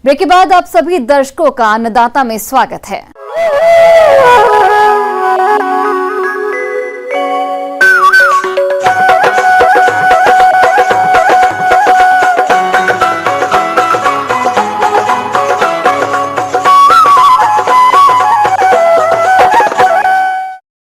Break के बाद आप सभी दर्शकों का अन्नदाता में स्वागत है।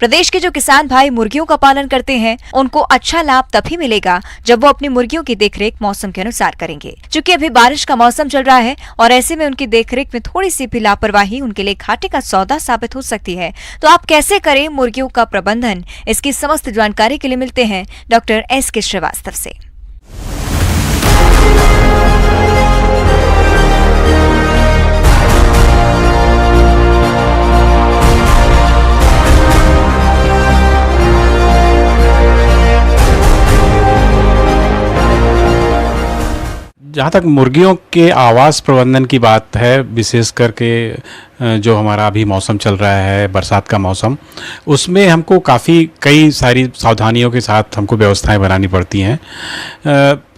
प्रदेश के जो किसान भाई मुर्गियों का पालन करते हैं उनको अच्छा लाभ तभी मिलेगा जब वो अपनी मुर्गियों की देखरेख मौसम के अनुसार करेंगे। चूंकि अभी बारिश का मौसम चल रहा है और ऐसे में उनकी देखरेख में थोड़ी सी भी लापरवाही उनके लिए घाटे का सौदा साबित हो सकती है। तो आप कैसे करें मुर्गियों का प्रबंधन, इसकी समस्त जानकारी के लिए मिलते हैं डॉक्टर S.K. श्रीवास्तव से। जहाँ तक मुर्गियों के आवास प्रबंधन की बात है, विशेष करके जो हमारा अभी मौसम चल रहा है, बरसात का मौसम, उसमें हमको कई सारी सावधानियों के साथ हमको व्यवस्थाएं बनानी पड़ती हैं।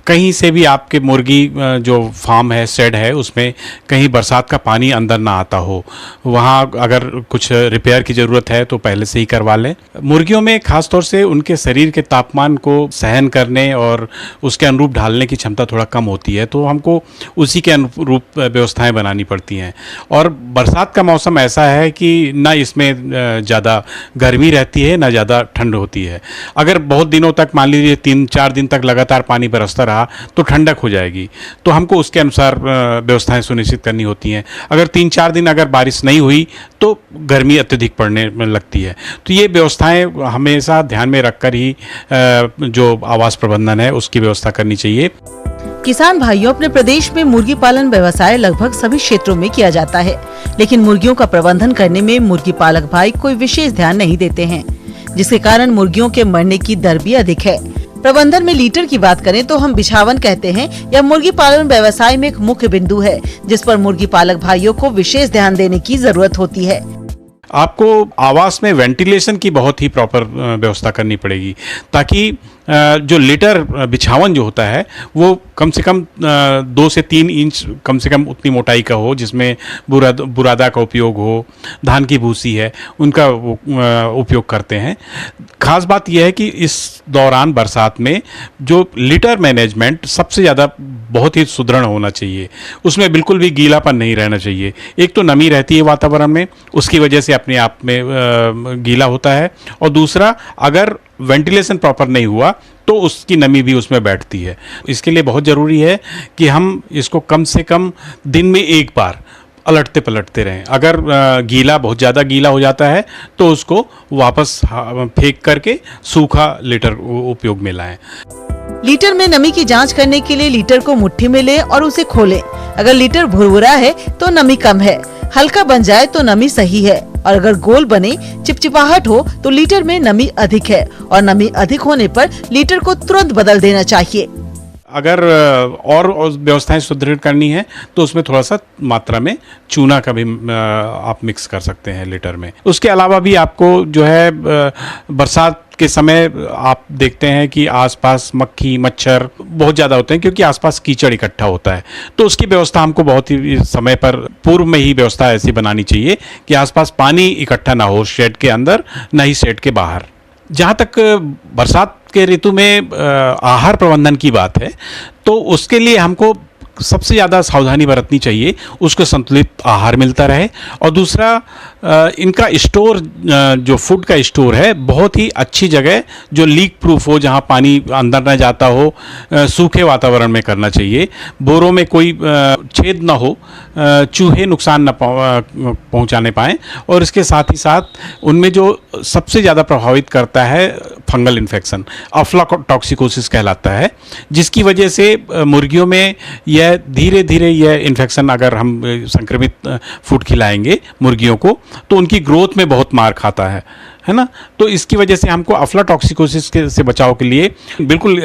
कहीं से भी आपके मुर्गी जो फार्म है, शेड है, उसमें कहीं बरसात का पानी अंदर ना आता हो, वहाँ अगर कुछ रिपेयर की ज़रूरत है तो पहले से ही करवा लें। मुर्गियों में ख़ास तौर से उनके शरीर के तापमान को सहन करने और उसके अनुरूप ढालने की क्षमता थोड़ा कम होती है, तो हमको उसी के अनुरूप व्यवस्थाएं बनानी पड़ती हैं। और बरसात का मौसम ऐसा है कि ना इसमें ज़्यादा गर्मी रहती है, ना ज़्यादा ठंड होती है। अगर बहुत दिनों तक, मान लीजिए 3-4 दिन तक लगातार पानी बरसता रहा तो ठंडक हो जाएगी, तो हमको उसके अनुसार व्यवस्थाएं सुनिश्चित करनी होती हैं। अगर 3-4 दिन अगर बारिश नहीं हुई तो गर्मी अत्यधिक पड़ने लगती है। तो ये व्यवस्थाएं हमेशा ध्यान में रखकर ही जो आवास प्रबंधन है उसकी व्यवस्था करनी चाहिए। किसान भाइयों, अपने प्रदेश में मुर्गी पालन व्यवसाय लगभग सभी क्षेत्रों में किया जाता है, लेकिन मुर्गियों का प्रबंधन करने में मुर्गी पालक भाई कोई विशेष ध्यान नहीं देते हैं, जिसके कारण मुर्गियों के मरने की दर भी अधिक है। प्रबंधन में लीटर की बात करें तो हम बिछावन कहते हैं, यह मुर्गी पालन व्यवसाय में एक मुख्य बिंदु है, जिस पर मुर्गी पालक भाइयों को विशेष ध्यान देने की जरूरत होती है। आपको आवास में वेंटिलेशन की बहुत ही प्रॉपर व्यवस्था करनी पड़ेगी, ताकि जो लिटर बिछावन जो होता है वो कम से कम 2 से 3 इंच कम से कम उतनी मोटाई का हो, जिसमें बुरादा का उपयोग हो, धान की भूसी है उनका उपयोग करते हैं। खास बात यह है कि इस दौरान बरसात में जो लिटर मैनेजमेंट सबसे ज़्यादा बहुत ही सुदृढ़ होना चाहिए, उसमें बिल्कुल भी गीलापन नहीं रहना चाहिए। एक तो नमी रहती है वातावरण में, उसकी वजह से अपने आप में गीला होता है, और दूसरा अगर वेंटिलेशन प्रॉपर नहीं हुआ तो उसकी नमी भी उसमें बैठती है। इसके लिए बहुत ज़रूरी है कि हम इसको कम से कम दिन में एक बार अलटते पलटते रहें। अगर बहुत ज़्यादा गीला हो जाता है तो उसको वापस फेंक करके सूखा लीटर उपयोग में लाएं। लीटर में नमी की जांच करने के लिए लीटर को मुट्ठी में लें और उसे खोलें। अगर लीटर भुरभुरा है तो नमी कम है, हल्का बन जाए तो नमी सही है, और अगर गोल बने, चिपचिपाहट हो तो लीटर में नमी अधिक है, और नमी अधिक होने पर लीटर को तुरंत बदल देना चाहिए। अगर और व्यवस्थाएं सुदृढ़ करनी है तो उसमें थोड़ा सा मात्रा में चूना का भी आप मिक्स कर सकते हैं लीटर में। उसके अलावा भी आपको जो है बरसात के समय आप देखते हैं कि आसपास मक्खी मच्छर बहुत ज़्यादा होते हैं, क्योंकि आसपास कीचड़ इकट्ठा होता है। तो उसकी व्यवस्था हमको बहुत ही समय पर पूर्व में ही व्यवस्था ऐसी बनानी चाहिए कि आसपास पानी इकट्ठा ना हो शेड के अंदर, ना ही शेड के बाहर। जहाँ तक बरसात के ऋतु में आहार प्रबंधन की बात है, तो उसके लिए हमको सबसे ज़्यादा सावधानी बरतनी चाहिए, उसको संतुलित आहार मिलता रहे। और दूसरा, इनका स्टोर, जो फूड का स्टोर है, बहुत ही अच्छी जगह जो लीक प्रूफ हो, जहाँ पानी अंदर न जाता हो, सूखे वातावरण में करना चाहिए। बोरों में कोई छेद ना हो, चूहे नुकसान न पहुँचाने पाएँ, और इसके साथ ही साथ उनमें जो सबसे ज़्यादा प्रभावित करता है फंगल इन्फेक्शन, अफ्लाटॉक्सिकोसिस कहलाता है, जिसकी वजह से मुर्गियों में यह धीरे धीरे यह इन्फेक्शन, अगर हम संक्रमित फूड खिलाएंगे मुर्गियों को, तो उनकी ग्रोथ में बहुत मार खाता है। है ना। तो इसकी वजह से हमको अफ्लाटॉक्सिकोसिस से बचाव के लिए बिल्कुल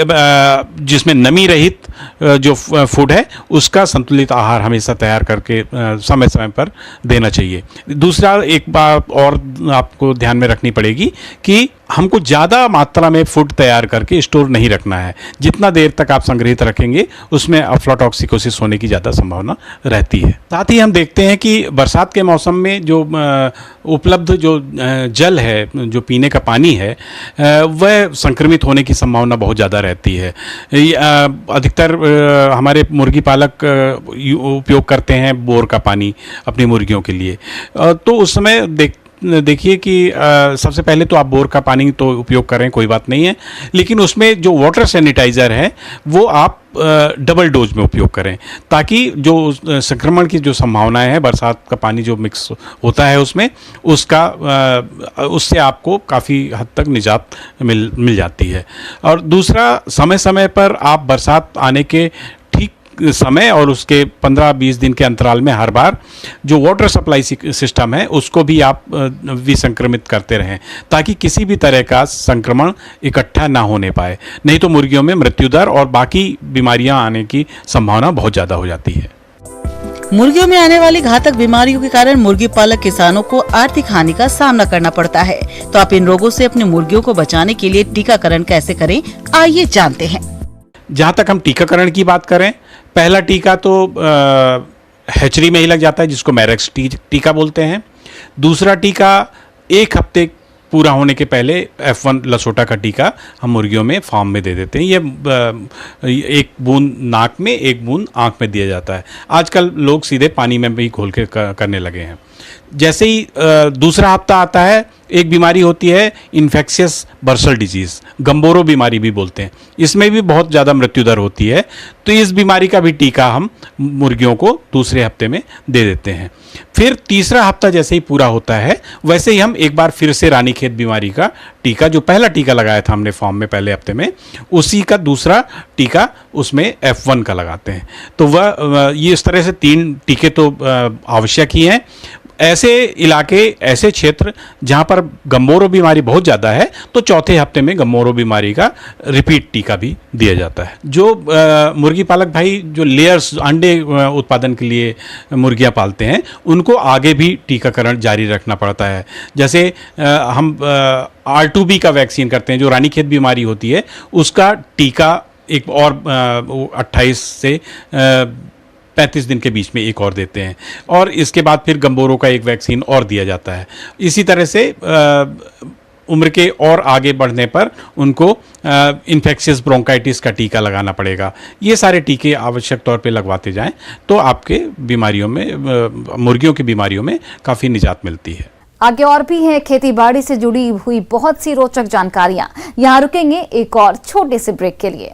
जिसमें नमी रहित जो फूड है उसका संतुलित आहार हमेशा तैयार करके समय समय पर देना चाहिए। दूसरा एक बात और आपको ध्यान में रखनी पड़ेगी कि हमको ज़्यादा मात्रा में फूड तैयार करके स्टोर नहीं रखना है। जितना देर तक आप संग्रहित रखेंगे उसमें अफ्लाटॉक्सिकोसिस होने की ज़्यादा संभावना रहती है। साथ ही हम देखते हैं कि बरसात के मौसम में जो उपलब्ध जो जल है, जो पीने का पानी है, वह संक्रमित होने की संभावना बहुत ज़्यादा रहती है। अधिकतर हमारे मुर्गी पालक उपयोग करते हैं बोर का पानी अपनी मुर्गियों के लिए। तो उस समय देखिए कि सबसे पहले तो आप बोर का पानी तो उपयोग करें, कोई बात नहीं है, लेकिन उसमें जो वाटर सैनिटाइज़र है वो आप डबल डोज में उपयोग करें, ताकि जो संक्रमण की जो संभावनाएं हैं, बरसात का पानी जो मिक्स होता है उसमें, उससे आपको काफ़ी हद तक निजात मिल जाती है। और दूसरा, समय समय पर आप बरसात आने के समय और उसके 15-20 दिन के अंतराल में हर बार जो वाटर सप्लाई सिस्टम है उसको भी आप विसंक्रमित करते रहें, ताकि किसी भी तरह का संक्रमण इकट्ठा ना होने पाए। नहीं तो मुर्गियों में मृत्यु दर और बाकी बीमारियां आने की संभावना बहुत ज़्यादा हो जाती है। मुर्गियों में आने वाली घातक बीमारियों के कारण मुर्गी पालक किसानों को आर्थिक हानि का सामना करना पड़ता है। तो आप इन रोगों से अपनी मुर्गियों को बचाने के लिए टीकाकरण कैसे करें, आइए जानते हैं। जहाँ तक हम टीकाकरण की बात करें, पहला टीका तो हैचरी में ही लग जाता है, जिसको मैरेक्स टीका बोलते हैं। दूसरा टीका 1 हफ्ते पूरा होने के पहले F1 लसोटा का टीका हम मुर्गियों में फार्म में दे देते हैं। ये 1 बूंद नाक में, 1 बूंद आँख में दिया जाता है। आजकल लोग सीधे पानी में भी घोल के करने लगे हैं। जैसे ही दूसरा हफ्ता आता है, एक बीमारी होती है इन्फेक्शियस बर्सल डिजीज़, गम्बोरो बीमारी भी बोलते हैं। इसमें भी बहुत ज़्यादा मृत्यु दर होती है। तो इस बीमारी का भी टीका हम मुर्गियों को दूसरे हफ्ते में दे देते हैं। फिर तीसरा हफ्ता जैसे ही पूरा होता है, वैसे ही हम एक बार फिर से रानीखेत बीमारी का टीका, जो पहला टीका लगाया था हमने फॉर्म में पहले हफ्ते में, उसी का दूसरा टीका उसमें F1 का लगाते हैं। तो वह ये इस तरह से 3 टीके तो आवश्यक ही हैं। ऐसे इलाके, ऐसे क्षेत्र जहाँ पर गम्बोरो बीमारी बहुत ज़्यादा है, तो चौथे हफ्ते में गम्बोरो बीमारी का रिपीट टीका भी दिया जाता है। जो मुर्गी पालक भाई जो लेयर्स अंडे उत्पादन के लिए मुर्गियाँ पालते हैं, उनको आगे भी टीकाकरण जारी रखना पड़ता है। जैसे हम R2B का वैक्सीन करते हैं, जो रानीखेत बीमारी होती है, उसका टीका एक और 28 से 35 दिन के बीच में एक और देते हैं। और इसके बाद फिर गम्बोरो का एक वैक्सीन और दिया जाता है। इसी तरह से उम्र के और आगे बढ़ने पर उनको इन्फेक्शियस ब्रोंकाइटिस का टीका लगाना पड़ेगा। ये सारे टीके आवश्यक तौर पे लगवाते जाएं तो आपके बीमारियों में, मुर्गियों की बीमारियों में काफ़ी निजात मिलती है। आगे और भी हैं खेती बाड़ी से जुड़ी हुई बहुत सी रोचक जानकारियां। यहाँ रुकेंगे एक और छोटे से ब्रेक के लिए।